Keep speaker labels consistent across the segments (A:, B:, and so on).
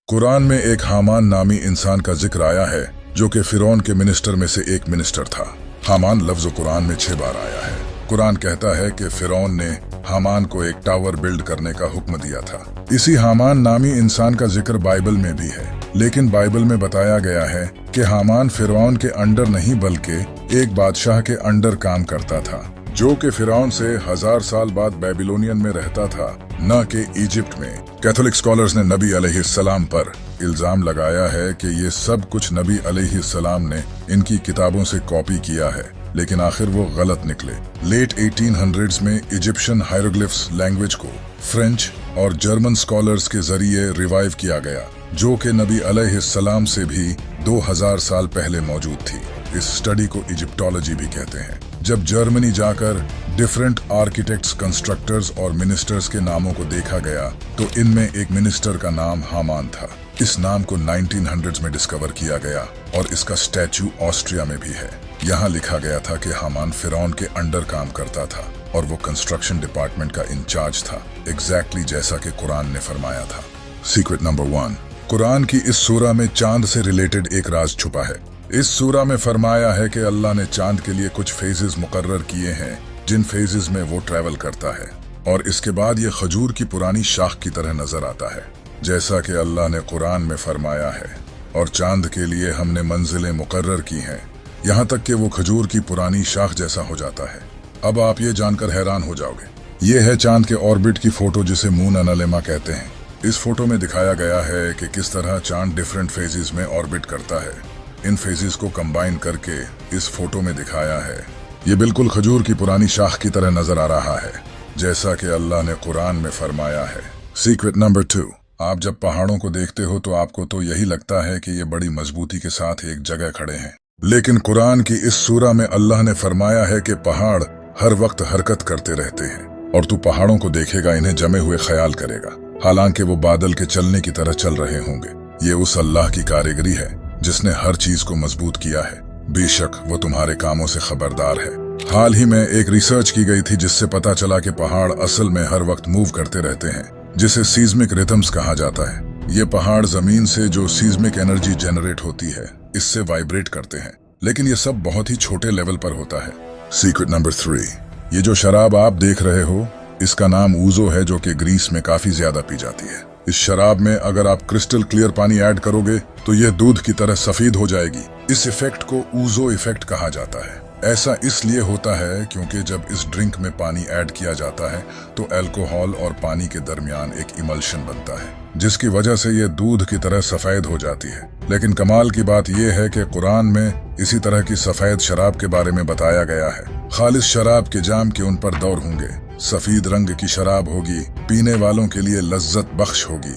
A: कुरान में एक हामान नामी इंसान का जिक्र आया है जो कि फिरौन के मिनिस्टर में से एक मिनिस्टर था। हामान लफ्ज कुरान में 6 बार आया है। कुरान कहता है कि फिरौन ने हामान को एक टावर बिल्ड करने का हुक्म दिया था। इसी हामान नामी इंसान का जिक्र बाइबल में भी है, लेकिन बाइबल में बताया गया है कि हामान फिरौन के अंडर नहीं बल्कि एक बादशाह के अंडर काम करता था, जो कि फिरौन से 1000 साल बाद बेबीलोनियन में रहता था, न कि इजिप्ट में। कैथोलिक स्कॉलर्स ने नबी अलैहिस्सलाम पर इल्जाम लगाया है कि ये सब कुछ नबी अलैहिस्सलाम ने इनकी किताबों से कॉपी किया है, लेकिन आखिर वो गलत निकले। लेट 1800s में इजिप्शियन हायरोग्लिफ्स लैंग्वेज को फ्रेंच और जर्मन स्कॉलर्स के जरिए रिवाइव किया गया, जो कि नबी अलैहिस्सलाम से भी 2000 साल पहले मौजूद थी। इस स्टडी को इजिप्टोलॉजी भी कहते हैं। जब जर्मनी जाकर डिफरेंट आर्किटेक्ट्स, कंस्ट्रक्टर्स और मिनिस्टर्स के नामों को देखा गया तो इनमें एक मिनिस्टर का नाम हामान था। इस नाम को 1900s में डिस्कवर किया गया और इसका स्टैच्यू ऑस्ट्रिया में भी है। यहाँ लिखा गया था कि हामान फिरौन के अंडर काम करता था और वो कंस्ट्रक्शन डिपार्टमेंट का इंचार्ज था, एग्जैक्टली जैसा कि कुरान ने फरमाया था। सीक्रेट नंबर 1, कुरान की इस सूरा में चांद से रिलेटेड एक राज छुपा है। इस सूरा में फरमाया है कि अल्लाह ने चांद के लिए कुछ फेजेस मुकर्रर किए हैं, जिन फेजेस में वो ट्रैवल करता है, और इसके बाद ये खजूर की पुरानी शाख की तरह नजर आता है, जैसा कि अल्लाह ने कुरान में फरमाया है। और चांद के लिए हमने मंजिलें मुकर्रर की हैं, यहाँ तक कि वो खजूर की पुरानी शाख जैसा हो जाता है। अब आप ये जानकर हैरान हो जाओगे, ये है चांद के ऑर्बिट की फोटो, जिसे मून एनालिमा कहते हैं। इस फोटो में दिखाया गया है कि किस तरह चांद डिफरेंट फेजेस में ऑर्बिट करता है। इन फेजेस को कंबाइन करके इस फोटो में दिखाया है। ये बिल्कुल खजूर की पुरानी शाख की तरह नजर आ रहा है, जैसा कि अल्लाह ने कुरान में फरमाया है। सीक्रेट नंबर 2, आप जब पहाड़ों को देखते हो तो आपको तो यही लगता है कि ये बड़ी मजबूती के साथ एक जगह खड़े हैं, लेकिन कुरान की इस सूरा में अल्लाह ने फरमाया है कि पहाड़ हर वक्त हरकत करते रहते हैं और तू पहाड़ों को देखेगा, इन्हें जमे हुए ख्याल करेगा, हालांकि वो बादल के चलने की तरह चल रहे होंगे। ये उस अल्लाह की कारीगरी है जिसने हर चीज को मजबूत किया है। बेशक वो तुम्हारे कामों से खबरदार है। हाल ही में एक रिसर्च की गई थी जिससे पता चला कि पहाड़ असल में हर वक्त मूव करते रहते हैं, जिसे सीज्मिक रिथम्स कहा जाता है। ये पहाड़ जमीन से जो सीज्मिक एनर्जी जनरेट होती है, इससे वाइब्रेट करते हैं, लेकिन ये सब बहुत ही छोटे लेवल पर होता है। सीक्रेट नंबर 3, ये जो शराब आप देख रहे हो, इसका नाम ऊजो है, जो कि ग्रीस में काफी ज्यादा पी जाती है। इस शराब में अगर आप क्रिस्टल क्लियर पानी ऐड करोगे तो यह दूध की तरह सफेद हो जाएगी। इस इफेक्ट को ऊजो इफेक्ट कहा जाता है। ऐसा इसलिए होता है क्योंकि जब इस ड्रिंक में पानी ऐड किया जाता है तो अल्कोहल और पानी के दरमियान एक इमल्शन बनता है, जिसकी वजह से यह दूध की तरह सफेद हो जाती है। लेकिन कमाल की बात यह है कि कुरान में इसी तरह की सफेद शराब के बारे में बताया गया है। खालिस शराब के जाम के उन पर दौर होंगे, सफेद रंग की शराब होगी, पीने वालों के लिए लज्जत बख्श होगी।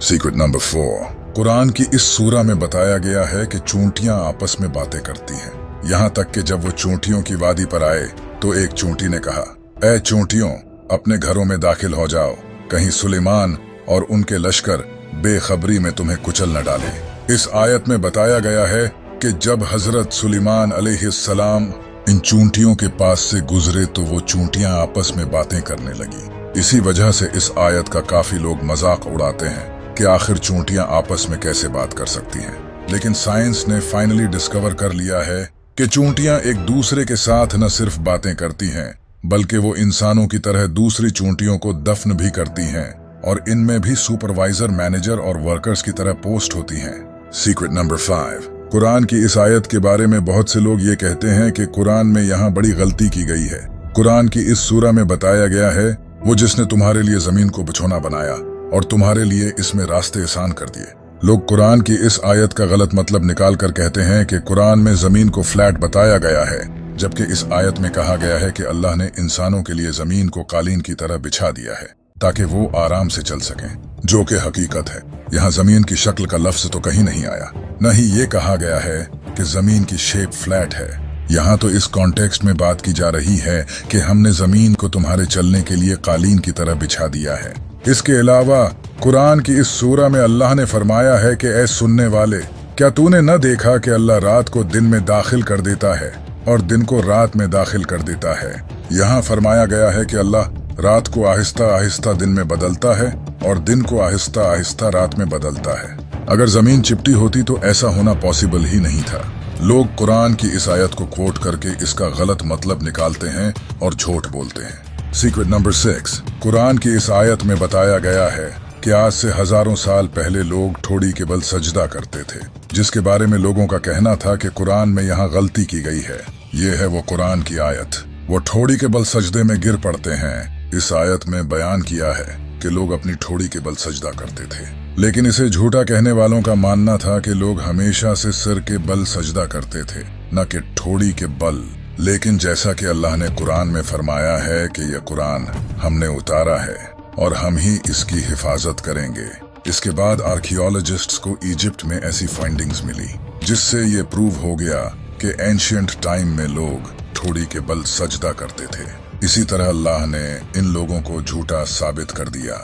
A: सीक्रेट नंबर 4, कुरान की इस सूरा में बताया गया है कि चूंटियां आपस में बातें करती हैं, यहाँ तक कि जब वो चूंटियों की वादी पर आए तो एक चूंटी ने कहा, ऐ चूंटियों, अपने घरों में दाखिल हो जाओ, कहीं सुलेमान और उनके लश्कर बेखबरी में तुम्हें कुचल न डाले। इस आयत में बताया गया है कि जब हजरत सुलेमान अलैहिस्सलाम इन चूंटियों के पास से गुजरे तो वो चूंटियां आपस में बातें करने लगी। इसी वजह से इस आयत का काफी लोग मजाक उड़ाते हैं कि आखिर चूंटियां आपस में कैसे बात कर सकती हैं। लेकिन साइंस ने फाइनली डिस्कवर कर लिया है कि चूंटियां एक दूसरे के साथ न सिर्फ बातें करती हैं, बल्कि वो इंसानों की तरह दूसरी चूंटियों को दफन भी करती हैं, और इनमें भी सुपरवाइजर, मैनेजर और वर्कर्स की तरह पोस्ट होती हैं। सीक्रेट नंबर 5, कुरान की इस आयत के बारे में बहुत से लोग ये कहते हैं कि कुरान में यहाँ बड़ी गलती की गई है। कुरान की इस सूरा में बताया गया है वो जिसने तुम्हारे लिए जमीन को बिछौना बनाया और तुम्हारे लिए इसमें रास्ते आसान कर दिए। लोग कुरान की इस आयत का गलत मतलब निकाल कर कहते हैं कि कुरान में जमीन को फ्लैट बताया गया है, जबकि इस आयत में कहा गया है कि अल्लाह ने इंसानों के लिए जमीन को कालीन की तरह बिछा दिया है ताकि वो आराम से चल सकें, जो कि हकीकत है। यहाँ जमीन की शक्ल का लफ्ज तो कहीं नहीं आया, न ही ये कहा गया है कि जमीन की शेप फ्लैट है। यहाँ तो इस कॉन्टेक्स्ट में बात की जा रही है कि हमने जमीन को तुम्हारे चलने के लिए कालीन की तरह बिछा दिया है। इसके अलावा कुरान की इस सूरा में अल्लाह ने फरमाया है कि ऐ सुनने वाले, क्या तूने न देखा कि अल्लाह रात को दिन में दाखिल कर देता है और दिन को रात में दाखिल कर देता है। यहाँ फरमाया गया है कि अल्लाह रात को आहिस्ता आहिस्ता दिन में बदलता है और दिन को आहिस्ता आहिस्ता रात में बदलता है। अगर जमीन चिपटी होती तो ऐसा होना पॉसिबल ही नहीं था। लोग कुरान की इस आयत को कोट करके इसका गलत मतलब निकालते हैं और झूठ बोलते हैं। सीक्रेट नंबर 6, कुरान की इस आयत में बताया गया है कि आज से हजारों साल पहले लोग ठोड़ी के बल सजदा करते थे, जिसके बारे में लोगों का कहना था कि कुरान में यहाँ गलती की गई है। ये है वो कुरान की आयत। वो ठोड़ी के बल सजदे में गिर पड़ते हैं। इस आयत में बयान किया है कि लोग अपनी ठोड़ी के बल सजदा करते थे, लेकिन इसे झूठा कहने वालों का मानना था कि लोग हमेशा से सिर के बल सजदा करते थे, न कि ठोड़ी के बल। लेकिन जैसा कि अल्लाह ने कुरान में फरमाया है कि यह कुरान हमने उतारा है और हम ही इसकी हिफाजत करेंगे। इसके बाद आर्कियोलॉजिस्ट्स को इजिप्ट में ऐसी फाइंडिंग्स मिली जिससे ये प्रूव हो गया कि एंशिएंट टाइम में लोग ठोड़ी के बल सजदा करते थे। इसी तरह अल्लाह ने इन लोगों को झूठा साबित कर दिया।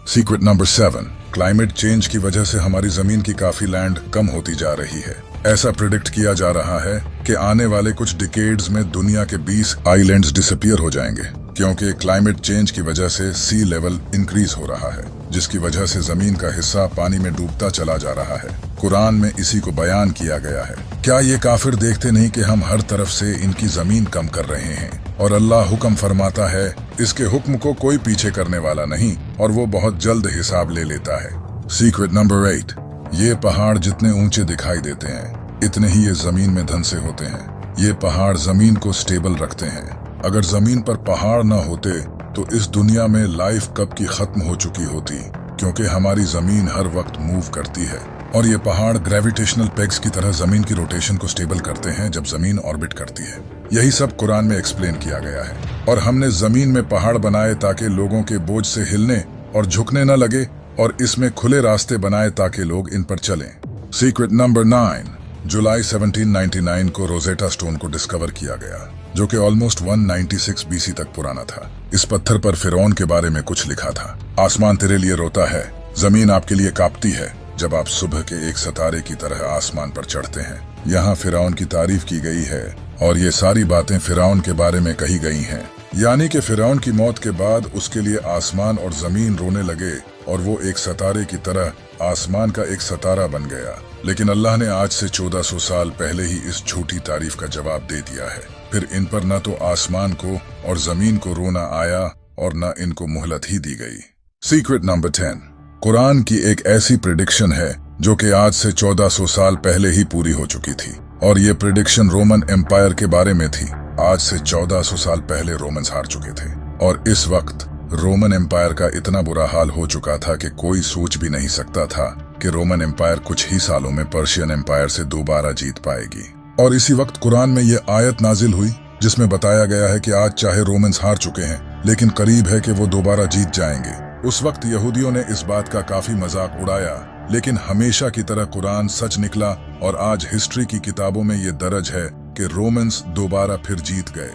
A: सीक्रेट नंबर 7, क्लाइमेट चेंज की वजह से हमारी जमीन की काफी लैंड कम होती जा रही है। ऐसा प्रिडिक्ट किया जा रहा है कि आने वाले कुछ डिकेड्स में दुनिया के 20 आइलैंड्स डिसअपीयर हो जाएंगे, क्योंकि क्लाइमेट चेंज की वजह से सी लेवल इंक्रीज हो रहा है, जिसकी वजह से जमीन का हिस्सा पानी में डूबता चला जा रहा है। कुरान में इसी को बयान किया गया है। क्या ये काफिर देखते नहीं कि हम हर तरफ से इनकी जमीन कम कर रहे हैं और अल्लाह हुक्म फरमाता है, इसके हुक्म को कोई पीछे करने वाला नहीं और वो बहुत जल्द हिसाब ले लेता है। सीक्रेट नंबर 8, ये पहाड़ जितने ऊंचे दिखाई देते हैं इतने ही ये जमीन में धंसे होते हैं। ये पहाड़ जमीन को स्टेबल रखते हैं। अगर जमीन पर पहाड़ न होते तो इस दुनिया में लाइफ कब की खत्म हो चुकी होती, क्योंकि हमारी जमीन हर वक्त मूव करती है और ये पहाड़ ग्रेविटेशनल पेग्स की तरह जमीन की रोटेशन को स्टेबल करते हैं जब जमीन ऑर्बिट करती है। यही सब कुरान में एक्सप्लेन किया गया है और हमने जमीन में पहाड़ बनाए ताकि लोगों के बोझ से हिलने और झुकने न लगे, और इसमें खुले रास्ते बनाए ताकि लोग इन पर चलें। सीक्रेट नंबर 9, जुलाई 1799 को रोजेटा स्टोन को डिस्कवर किया गया, जो कि ऑलमोस्ट 196 BC तक पुराना था। इस पत्थर पर फिरौन के बारे में कुछ लिखा था। आसमान तेरे लिए रोता है, जमीन आपके लिए कांपती है जब आप सुबह के एक सितारे की तरह आसमान पर चढ़ते हैं। यहाँ फिरौन की तारीफ की गई है और ये सारी बातें फिरौन के बारे में कही गई हैं, यानी कि फिरौन की मौत के बाद उसके लिए आसमान और जमीन रोने लगे और वो एक सितारे की तरह आसमान का एक सितारा बन गया। लेकिन अल्लाह ने आज से 1400 साल पहले ही इस झूठी तारीफ का जवाब दे दिया है। फिर इन पर न तो आसमान को और जमीन को रोना आया और न इनको मोहलत ही दी गई। सीक्रेट नंबर 10, कुरान की एक ऐसी प्रिडिक्शन है जो कि आज से 1400 साल पहले ही पूरी हो चुकी थी, और ये प्रिडिक्शन रोमन एम्पायर के बारे में थी। आज से 1400 साल पहले रोमन्स हार चुके थे और इस वक्त रोमन एम्पायर का इतना बुरा हाल हो चुका था कि कोई सोच भी नहीं सकता था कि रोमन एम्पायर कुछ ही सालों में पर्शियन एम्पायर से दोबारा जीत पाएगी। और इसी वक्त कुरान में यह आयत नाजिल हुई जिसमें बताया गया है कि आज चाहे रोमन्स हार चुके हैं, लेकिन करीब है कि वो दोबारा जीत जाएंगे। उस वक्त यहूदियों ने इस बात का काफी मजाक उड़ाया, लेकिन हमेशा की तरह कुरान सच निकला और आज हिस्ट्री की किताबों में ये दर्ज है कि रोमन्स दोबारा फिर जीत गए।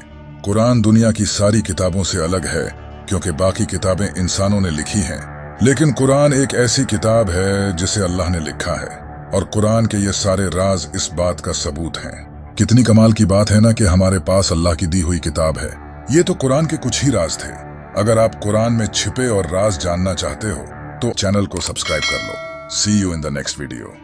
A: कुरान दुनिया की सारी किताबों से अलग है क्योंकि बाकी किताबें इंसानों ने लिखी हैं, लेकिन कुरान एक ऐसी किताब है जिसे अल्लाह ने लिखा है, और कुरान के ये सारे राज इस बात का सबूत हैं। कितनी कमाल की बात है ना कि हमारे पास अल्लाह की दी हुई किताब है। ये तो कुरान के कुछ ही राज थे। अगर आप कुरान में छिपे और राज जानना चाहते हो तो चैनल को सब्सक्राइब कर लो। See you in the next video.